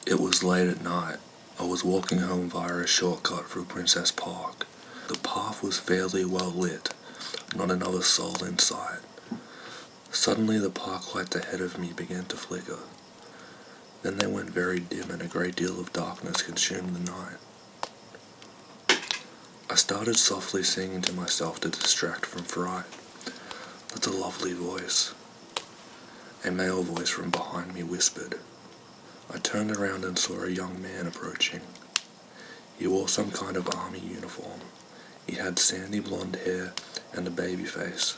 It was late at night. I was walking home via a shortcut through Princess Park. The path was fairly well lit, not another soul in sight. Suddenly the park lights ahead of me began to flicker. Then they went very dim and a great deal of darkness consumed the night. I started softly singing to myself to distract from fright. That's a lovely voice. A male voice from behind me whispered. I turned around and saw a young man approaching. He wore some kind of army uniform. He had sandy blonde hair and a baby face.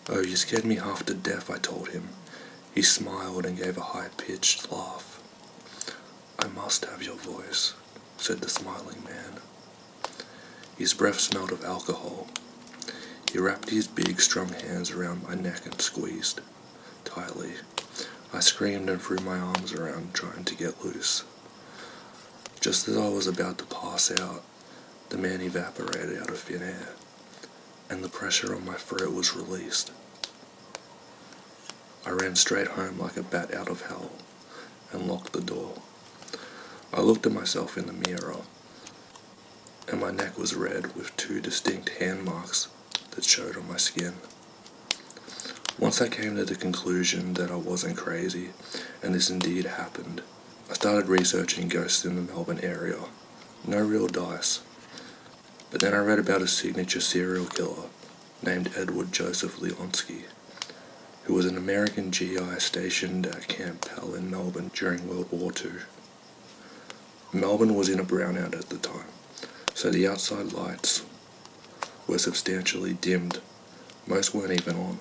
"Oh, you scared me half to death," I told him. He smiled and gave a high-pitched laugh. "I must have your voice," said the smiling man. His breath smelled of alcohol. He wrapped his big, strong hands around my neck and squeezed tightly. I screamed and threw my arms around, trying to get loose. Just as I was about to pass out, the man evaporated out of thin air, and the pressure on my throat was released. I ran straight home like a bat out of hell, and locked the door. I looked at myself in the mirror, and my neck was red with 2 distinct hand marks that showed on my skin. Once I came to the conclusion that I wasn't crazy, and this indeed happened, I started researching ghosts in the Melbourne area. No real dice. But then I read about a signature serial killer named Edward Joseph Leonski, who was an American GI stationed at Camp in Melbourne during World War II. Melbourne was in a brownout at the time, so the outside lights were substantially dimmed. Most weren't even on.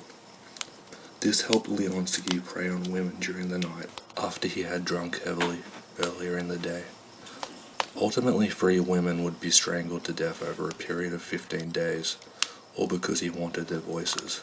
This helped Leonski prey on women during the night after he had drunk heavily earlier in the day. Ultimately, 3 women would be strangled to death over a period of 15 days, all because he wanted their voices.